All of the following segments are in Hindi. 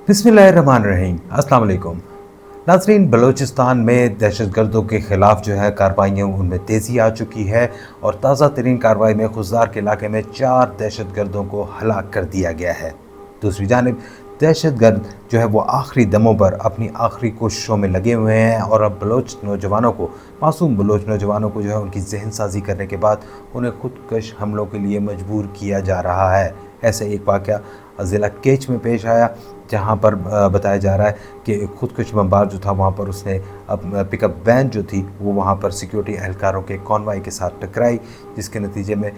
बिस्मिल्लाहिर्रहमानिर्रहीम, अस्सलाम वालेकुम। नाज़रीन, बलूचिस्तान में दहशतगर्दों के ख़िलाफ़ जो है कार्रवाइयाँ उनमें तेज़ी आ चुकी है और ताज़ा तरीन कार्रवाई में खुज़दार के इलाके में 4 दहशतगर्दों को हलाक कर दिया गया है। दूसरी जानिब दहशतगर्द जो है वो आखिरी दमों पर अपनी आखिरी कोशिशों में लगे हुए हैं और अब बलोच नौजवानों को, मासूम बलोच नौजवानों को जो है उनकी जहन साजी करने के बाद उन्हें खुदकश हमलों के लिए मजबूर किया जा रहा है। ऐसे एक वाक़या ज़िला केच में पेश आया, जहाँ पर बताया जा रहा है कि खुदकुश बमबार जो था वहाँ पर उसने पिकअप वैन जो थी वो वहाँ पर सिक्योरिटी एहलकारों के कॉन्वाई के साथ टकराई, जिसके नतीजे में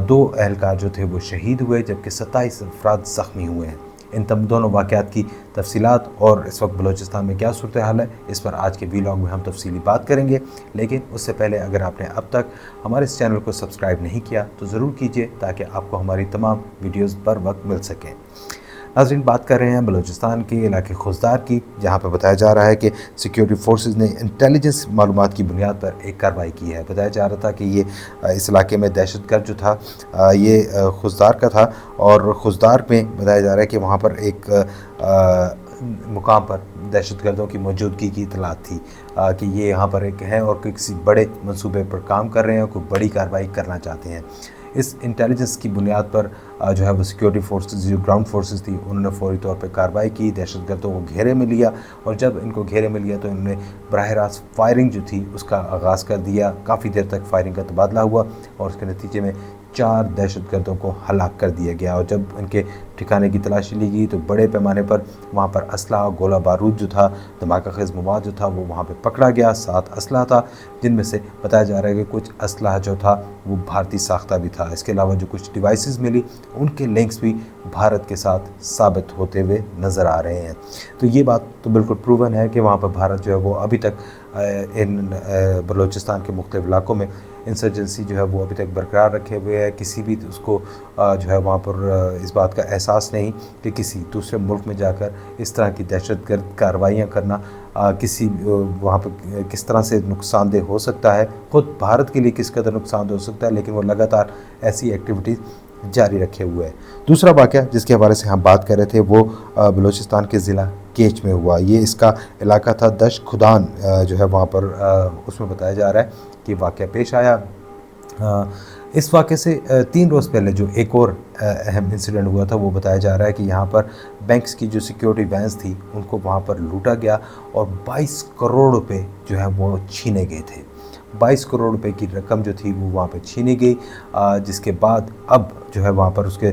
2 एहलकार जो थे वो शहीद हुए जबकि 27 अफराद ज़ख्मी हुए हैं। इन दोनों वाक़यात की तफसीलात और इस वक्त बलूचिस्तान में क्या सूरत हाल है, इस पर आज के वीलॉग में हम तफसीली बात करेंगे। लेकिन उससे पहले अगर आपने अब तक हमारे इस चैनल को सब्सक्राइब नहीं किया तो ज़रूर कीजिए ताकि आपको हमारी तमाम वीडियोज़ बर वक्त मिल सकें। नाज़रीन, बात कर रहे हैं बलूचिस्तान के इलाके खुज़दार की, जहाँ पर बताया जा रहा है कि सिक्योरिटी फोर्सेस ने इंटेलिजेंस मालूमात की बुनियाद पर एक कार्रवाई की है। बताया जा रहा था कि ये इस इलाके में दहशतगर्द जो था ये खुज़दार का था और खुज़दार में बताया जा रहा है कि वहाँ पर एक मुकाम पर दहशतगर्दों की मौजूदगी की इतला थी कि ये यहाँ पर एक है और किसी बड़े मंसूबे पर काम कर रहे हैं, कोई बड़ी कार्रवाई करना चाहते हैं। इस इंटेलिजेंस की बुनियाद पर जो है वो सिक्योरिटी फोर्सेस, जो ग्राउंड फोर्सेस थी, उन्होंने फौरी तौर पे कार्रवाई की, दहशतगर्दों को घेरे में लिया और जब इनको घेरे में लिया तो इन्होंने बराह रास्त फायरिंग जो थी उसका आगाज़ कर दिया। काफ़ी देर तक फायरिंग का तबादला हुआ और उसके नतीजे में 4 दहशतगर्दों को हलाक कर दिया गया और जब इनके ठिकाने की तलाशी ली गई तो बड़े पैमाने पर वहाँ पर असला, गोला बारूद जो था, धमाका खेज़ मवाद जो था वो वहाँ पे पकड़ा गया। 7 असला था, जिनमें से बताया जा रहा है कि कुछ असला जो था वो भारतीय साख्ता भी था। इसके अलावा जो कुछ डिवाइसेस मिली उनके लिंक्स भी भारत के साथ साबित होते हुए नज़र आ रहे हैं। तो ये बात तो बिल्कुल प्रूवन है कि वहाँ पर भारत जो है वो अभी तक इन बलूचिस्तान के मुख्तलिफ इलाकों में इंसर्जेंसी जो है वो अभी तक बरकरार रखे हुए है। किसी भी उसको जो है वहाँ पर इस बात का एहसास नहीं कि किसी दूसरे मुल्क में जाकर इस तरह की दहशतगर्द कार्रवाइयाँ करना किसी वहाँ पर किस तरह से नुकसानदेह हो सकता है, ख़ुद भारत के लिए किस कदर नुकसानदेह हो सकता है, लेकिन वो लगातार ऐसी एक्टिविटीज़ जारी रखे हुए है। दूसरा वाक़या जिसके हवाले से हम बात कर रहे थे वो बलूचिस्तान के ज़िला केच में हुआ। ये इसका इलाका था दश खुदान जो है वहाँ पर उसमें बताया जा रहा है कि वाक़या पेश आया। इस वाक़े से 3 रोज़ पहले जो एक और अहम इंसिडेंट हुआ था वो बताया जा रहा है कि यहाँ पर बैंक्स की जो सिक्योरिटी वैन्स थी उनको वहाँ पर लूटा गया और 22 करोड़ रुपए जो है वो छीने गए थे। 22 करोड़ रुपए की रकम जो थी वो वहाँ पे छीनी गई, जिसके बाद अब जो है वहाँ पर उसके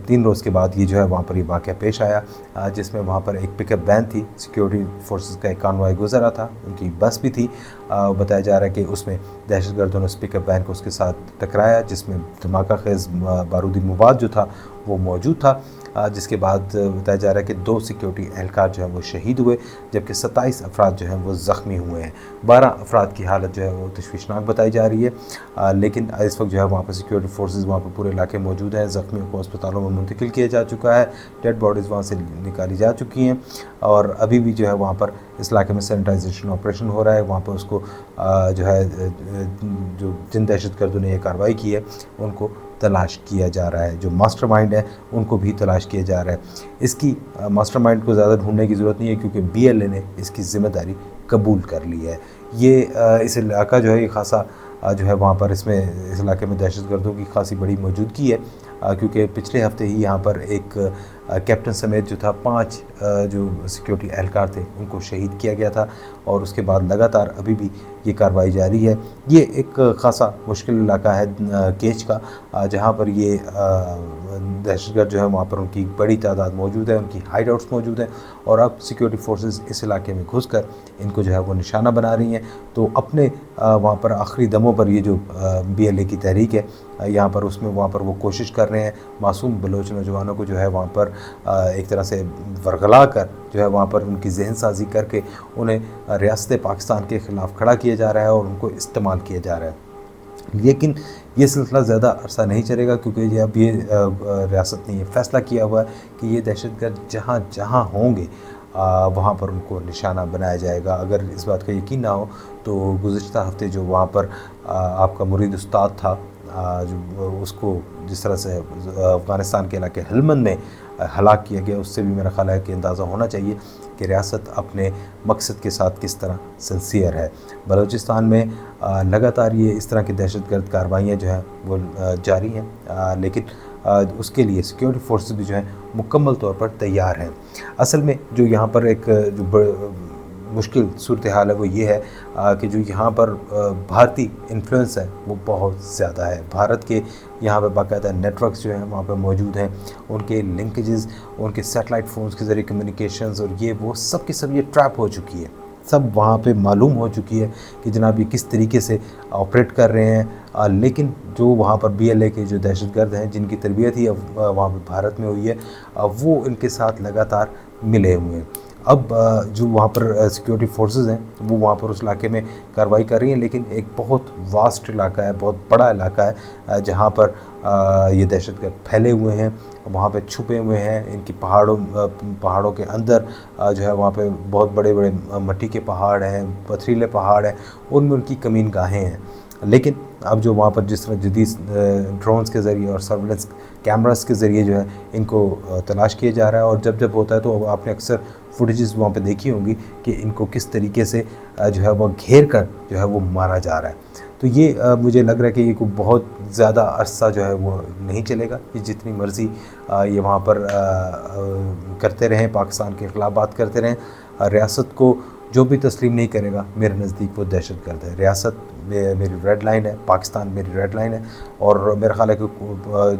3 रोज़ के बाद ये जो है वहाँ पर ये वाक़या पेश आया, जिसमें वहाँ पर एक पिकअप वैन थी, सिक्योरिटी फोर्सेस का एक कॉन्वॉय गुजरा था, उनकी बस भी थी। बताया जा रहा है कि उसमें दहशतगर्दों ने उस पिकअप वैन को उसके साथ टकराया, जिसमें धमाका खेज़ बारूदी मवाद जो था वो मौजूद था, जिसके बाद बताया जा रहा है कि 2 सिक्योरिटी एहलकार जो हैं वो शहीद हुए जबकि 27 अफराद जो हैं वो ज़ख्मी हुए हैं। 12 अफराद की हालत जो है वो तशवीशनाक बताई जा रही है, लेकिन इस वक्त जो है वहाँ पर सिक्योरिटी फोर्सेस वहाँ पर पूरे इलाके मौजूद हैं। ज़ख्मियों को अस्पतालों में मुंतकिल किया जा चुका है, डेड बॉडीज़ वहाँ से निकाली जा चुकी हैं और अभी भी जो है वहाँ पर इस इलाके में सैनिटाइजेशन ऑपरेशन हो रहा है। वहाँ पर उसको जो है जो जिन दहशतगर्दों ने यह कार्रवाई की है उनको तलाश किया जा रहा है, जो मास्टरमाइंड है उनको भी तलाश किया जा रहा है। इसकी मास्टरमाइंड को ज़्यादा ढूंढने की ज़रूरत नहीं है क्योंकि BLA ने इसकी ज़िम्मेदारी कबूल कर ली है। ये इस इलाका जो है ये खासा जो है वहाँ पर इसमें इस इलाके में दहशतगर्दों की खासी बड़ी मौजूदगी है, क्योंकि पिछले हफ्ते ही यहाँ पर एक कैप्टन समेत जो था 5 जो सिक्योरिटी एहलकार थे उनको शहीद किया गया था और उसके बाद लगातार अभी भी ये कार्रवाई जारी है। ये एक ख़ासा मुश्किल इलाका है केच का, जहाँ पर ये दहशतगर्द जो है वहाँ पर उनकी बड़ी तादाद मौजूद है, उनकी हाइड आउट्स मौजूद हैं और अब सिक्योरिटी फोर्सेस इस इलाके में घुसकर इनको जो है वो निशाना बना रही हैं। तो अपने वहाँ पर आखिरी दमों पर ये जो BLA की तहरीक है यहाँ पर उसमें वहाँ पर वो कोशिश कर रहे हैं मासूम बलोच नौजवानों को जो है वहाँ पर एक तरह से वरगला कर जो है वहाँ पर उनकी जहन साजी करके उन्हें रियासत पाकिस्तान के ख़िलाफ़ खड़ा किया जा रहा है और उनको इस्तेमाल किया जा रहा है। लेकिन ये सिलसिला ज़्यादा अरसा नहीं चलेगा क्योंकि ये अब ये रियासत ने ये फ़ैसला किया हुआ है कि ये दहशतगर्द जहाँ जहाँ होंगे वहाँ पर उनको निशाना बनाया जाएगा। अगर इस बात का यकीन ना हो तो गुज़िश्ता हफ्ते जो वहाँ पर आपका मुरीद उस्ताद था जो उसको जिस तरह से अफ़गानिस्तान के इलाके हेलमंद में हलाक किया गया, उससे भी मेरा ख़्याल है कि अंदाज़ा होना चाहिए कि रियासत अपने मकसद के साथ किस तरह सिंसियर है। बलूचिस्तान में लगातार ये इस तरह की दहशतगर्द कार्रवाइयाँ जो हैं वो जारी हैं, लेकिन उसके लिए सिक्योरिटी फोर्सेस भी जो हैं मुकम्मल तौर पर तैयार हैं। असल में जो यहाँ पर एक जो मुश्किल सूरत हाल है वो ये है कि जो यहाँ पर भारतीय इन्फ्लुएंस है वो बहुत ज़्यादा है। भारत के यहाँ पे बाकायदा नेटवर्क्स जो हैं वहाँ पे मौजूद हैं, उनके लिंकेजेस, उनके सैटेलाइट फ़ोन्स के ज़रिए कम्युनिकेशंस और ये वो सब की सब ये ट्रैप हो चुकी है। सब वहाँ पे मालूम हो चुकी है कि जनाब ये किस तरीके से ऑपरेट कर रहे हैं, लेकिन जो वहाँ पर BLA के जो दहशतगर्द हैं जिनकी तरबियत ही अब वहाँ पर भारत में हुई है, वो इनके साथ लगातार मिले हुए हैं। अब जो वहाँ पर सिक्योरिटी फोर्सेस हैं वो वहाँ पर उस इलाके में कार्रवाई कर रही हैं, लेकिन एक बहुत वास्ट इलाका है, बहुत बड़ा इलाका है जहाँ पर ये दहशतगर्द फैले हुए हैं, वहाँ पे छुपे हुए हैं। इनकी पहाड़ों के अंदर जो है वहाँ पे बहुत बड़े बड़े मिट्टी के पहाड़ हैं, पथरीले पहाड़ हैं, उनमें उनकी कमीनगाहें हैं। लेकिन अब जो वहाँ पर जिस तरह जदीद ड्रोन्स के ज़रिए और सर्वेलेंस कैमरास के ज़रिए जो है इनको तलाश किया जा रहा है, और जब जब होता है तो आपने अक्सर फुटेजेस वहाँ पे देखी होंगी कि इनको किस तरीके से जो है वो घेर कर जो है वो मारा जा रहा है। तो ये मुझे लग रहा है कि ये को बहुत ज़्यादा अरसा जो है वो नहीं चलेगा। ये जितनी मर्ज़ी ये वहाँ पर करते रहें, पाकिस्तान के ख़िलाफ़ बात करते रहें, रियासत को जो भी तस्लीम नहीं करेगा मेरे नज़दीक वो दहशतगर्द है। रियासत मेरी रेड लाइन है, पाकिस्तान मेरी रेड लाइन है, और मेरा ख़्याल है कि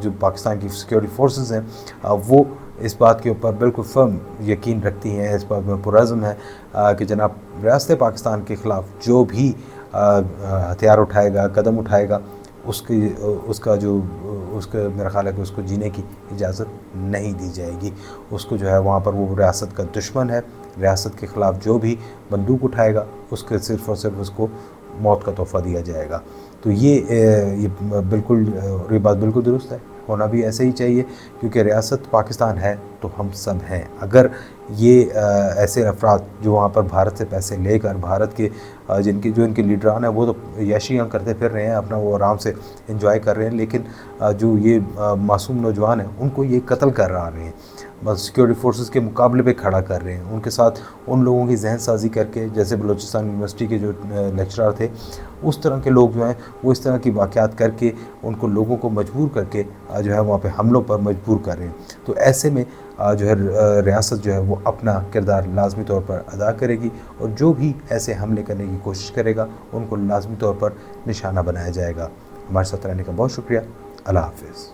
जो पाकिस्तान की सिक्योरिटी फोर्सेस हैं वो इस बात के ऊपर बिल्कुल फर्म यकीन रखती हैं, इस बात में पुरज़्म है कि जनाब रियासत पाकिस्तान के ख़िलाफ़ जो भी हथियार उठाएगा, कदम उठाएगा, उसके मेरा ख़्याल है कि उसको जीने की इजाज़त नहीं दी जाएगी। उसको जो है वहाँ पर वो रियासत का दुश्मन है। रियासत के ख़िलाफ़ जो भी बंदूक उठाएगा उसके सिर्फ़ और सिर्फ उसको मौत का तोहफ़ा दिया जाएगा। तो ये बिल्कुल, ये बात बिल्कुल दुरुस्त है, होना भी ऐसे ही चाहिए, क्योंकि रियासत पाकिस्तान है तो हम सब हैं। अगर ये ऐसे अफराद जो वहाँ पर भारत से पैसे लेकर भारत के जो इनके लीडरान हैं वो तो याशियाँ करते फिर रहे हैं, अपना वो आराम से एंजॉय कर रहे हैं, लेकिन जो ये मासूम नौजवान हैं उनको ये कत्ल कर रहे हैं, बस सिक्योरिटी फोर्सेस के मुकाबले पे खड़ा कर रहे हैं। उनके साथ उन लोगों की जहन साजी करके, जैसे बलूचिस्तान यूनिवर्सिटी के जो लेक्चरर थे, उस तरह के लोग जो हैं वो इस तरह की वाक़यात करके उनको लोगों को मजबूर करके जो है वहाँ पे हमलों पर मजबूर कर रहे हैं। तो ऐसे में जो है रियासत जो है वो अपना किरदार लाजमी तौर पर अदा करेगी, और जो भी ऐसे हमले करने की कोशिश करेगा उनको लाजमी तौर पर निशाना बनाया जाएगा। हमारे साथ रहने का बहुत शुक्रिया। अल्लाह हाफ़िज़।